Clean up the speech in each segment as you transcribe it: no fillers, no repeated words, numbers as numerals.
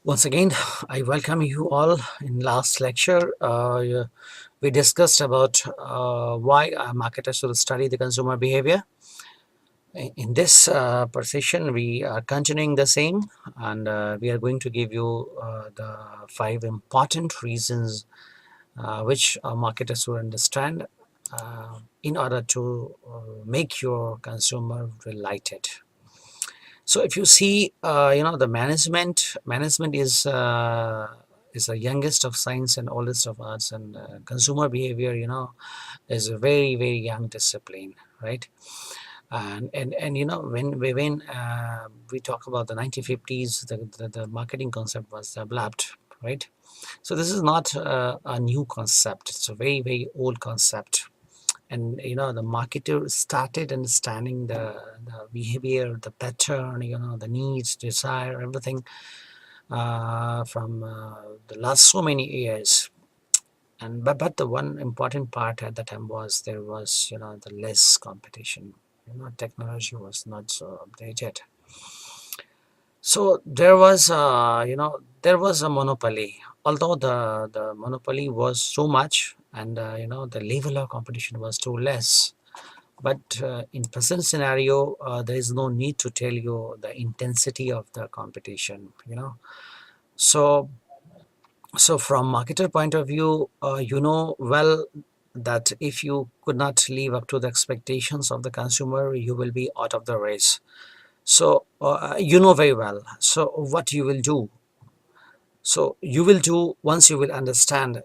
Once again, I welcome you all. In last lecture, we discussed about why marketers should study the consumer behavior. In this position, we are continuing the same, and we are going to give you the 5 important reasons which marketers should understand in order to make your consumer delighted. So if you see, the management is the youngest of science and oldest of arts, and consumer behavior, is a very very young discipline, right? And when we talk about the 1950s, the marketing concept was developed, right? So this is not a new concept; it's a very very old concept. And the marketer started understanding the behavior, the pattern, the needs, desire, everything from the last so many years. And but the one important part at the time was there was the less competition. Technology was not so updated, so there was a monopoly. Although the monopoly was so much, and the level of competition was too less. But in present scenario, there is no need to tell you the intensity of the competition. So from marketer point of view, well that if you could not live up to the expectations of the consumer, you will be out of the race. So you know very well. So what you will do? So you will do once you will understand,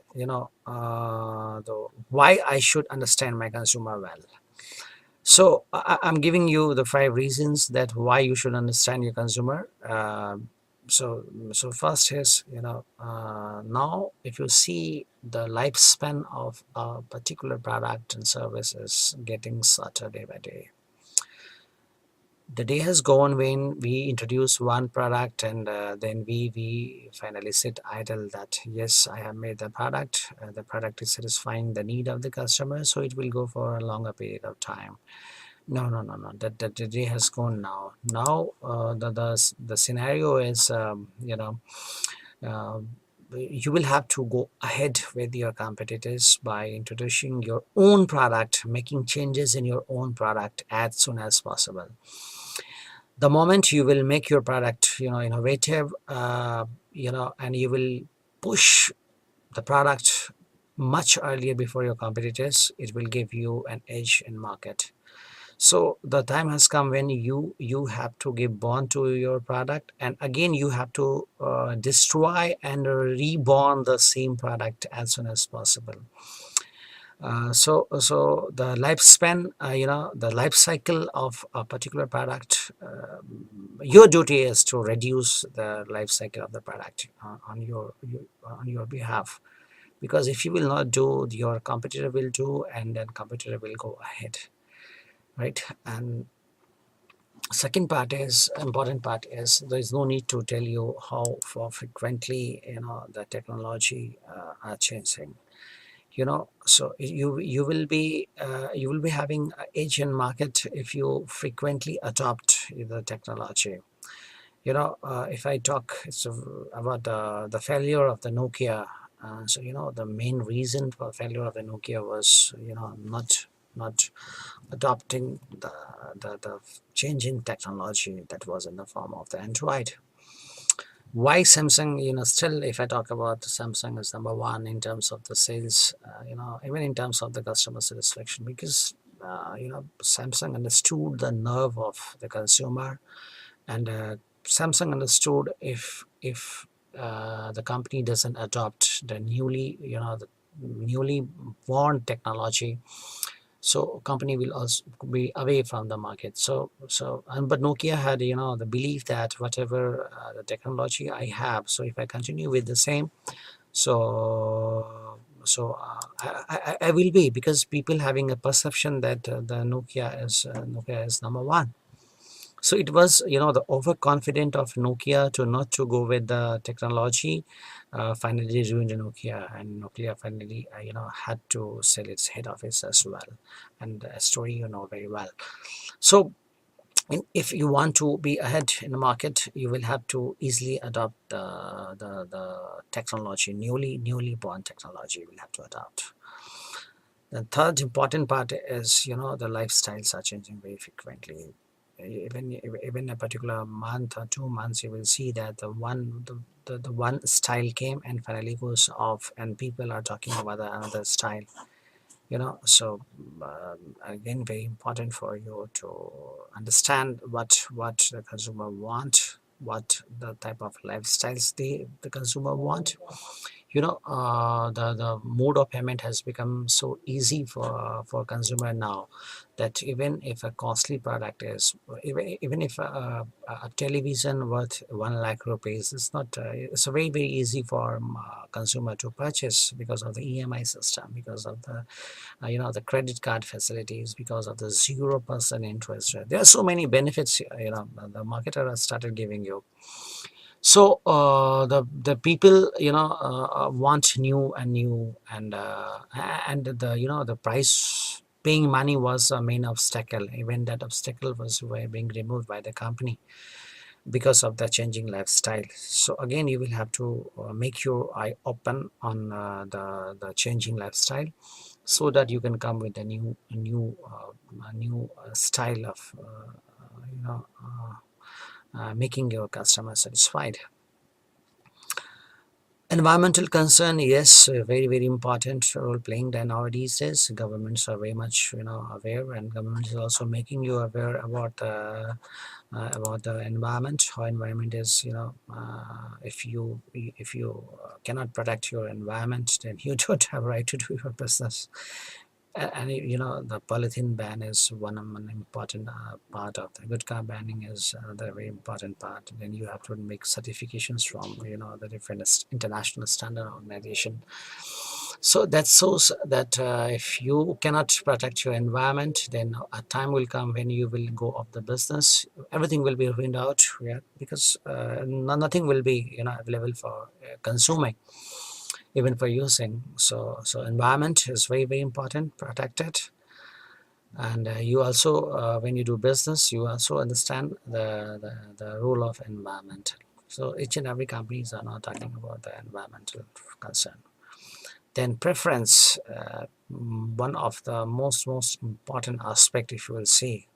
why I should understand my consumer well. So I'm giving you the 5 reasons that why you should understand your consumer. So first is, now if you see the lifespan of a particular product and service is getting shorter day by day. The day has gone when we introduce one product, and then we finally sit idle that yes, I have made the product is satisfying the need of the customer, so it will go for a longer period of time. No, no, no, no. That the day has gone now. Now the scenario is, uh, you will have to go ahead with your competitors by introducing your own product, making changes in your own product as soon as possible. The moment you will make your product, innovative, and you will push the product much earlier before your competitors, it will give you an edge in market. So the time has come when you have to give born to your product, and again you have to destroy and reborn the same product as soon as possible. So the lifespan, the life cycle of a particular product, your duty is to reduce the life cycle of the product on your behalf, because if you will not do, your competitor will do, and then competitor will go ahead, right? And second part is important part is there is no need to tell you how for frequently the technology are changing. So you will be having a Asian market if you frequently adopt the technology. If I talk about the failure of the Nokia, so the main reason for failure of the Nokia was not adopting the change in technology that was in the form of the Android. Why Samsung, still if I talk about Samsung is number one in terms of the sales, even in terms of the customer satisfaction, because Samsung understood the nerve of the consumer, and Samsung understood if the company doesn't adopt the newly born technology, so company will also be away from the market. But Nokia had the belief that whatever the technology I have, so if I continue with the same, I will be, because people having a perception that the Nokia is number one. So it was, the overconfident of Nokia to not to go with the technology, finally ruined Nokia, and Nokia finally, had to sell its head office as well. And the story you know very well. So If you want to be ahead in the market, you will have to easily adopt the technology, newly born technology you will have to adopt. The third important part is, the lifestyles are changing very frequently. Even a particular month or 2 months, you will see that the one style came and finally goes off, and people are talking about another style. So again, very important for you to understand what the consumer want, what the type of lifestyles the consumer want. The mode of payment has become so easy for consumer now, that even if a costly product is, even if a television worth 1 lakh rupees, it's very very easy for consumer to purchase, because of the EMI system, because of the credit card facilities, because of the 0% interest rate. There are so many benefits, the marketer has started giving you. So the people, want new and new, and the price paying money was a main obstacle. Even that obstacle was being removed by the company, because of the changing lifestyle. So again, you will have to make your eye open on the changing lifestyle, so that you can come with a new style of making your customer satisfied. Environmental concern, yes, very very important role playing there nowadays. Is governments are very much aware, and government is also making you aware about the environment. How environment is, if you cannot protect your environment, then you don't have right to do your business. And the polythene ban is one important part of the good car banning, is another very important part. Then you have to make certifications from the different international standard organization. So that shows that if you cannot protect your environment, then a time will come when you will go off the business. Everything will be ruined out, yeah, because nothing will be available for consuming, even for using. So environment is very very important, protect it. And you also, when you do business, you also understand the role of environment. So each and every companies are now talking about the environmental concern. Then preference, one of the most important aspect, if you will see.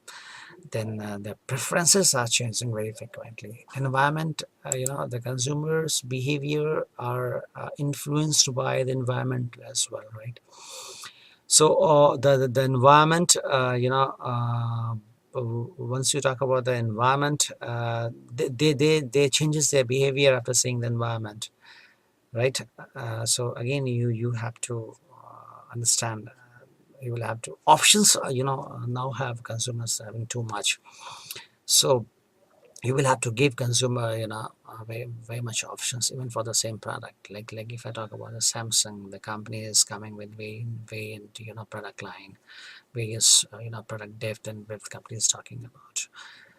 Then the preferences are changing very frequently. Environment, the consumers behavior are influenced by the environment as well, right? So the environment, once you talk about the environment, they changes their behavior after seeing the environment, right? So again, you have to understand. You will have to options. Now have consumers having too much, so you will have to give consumer very very much options, even for the same product. Like if I talk about the Samsung, the company is coming with variant product line, various product depth and breadth company is talking about.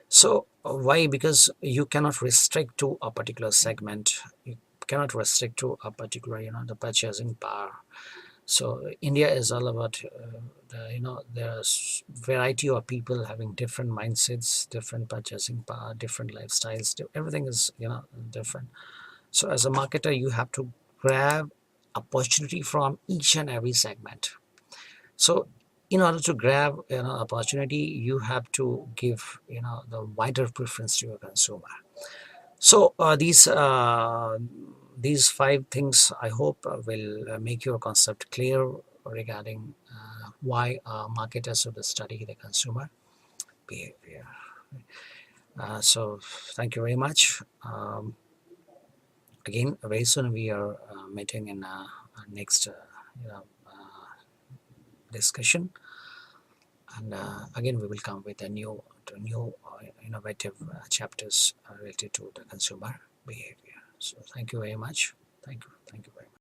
So why? Because you cannot restrict to a particular segment, you cannot restrict to a particular the purchasing power. So India is all about there's variety of people having different mindsets, different purchasing power, different lifestyles. Everything is different. So as a marketer, you have to grab opportunity from each and every segment. So in order to grab opportunity, you have to give the wider preference to your consumer. So these five things, I hope, will make your concept clear regarding why marketers should study the consumer behavior. So thank you very much. Again, very soon we are meeting in our next you know, discussion, and again we will come with a new innovative chapters related to the consumer behavior. So thank you very much. Thank you very much.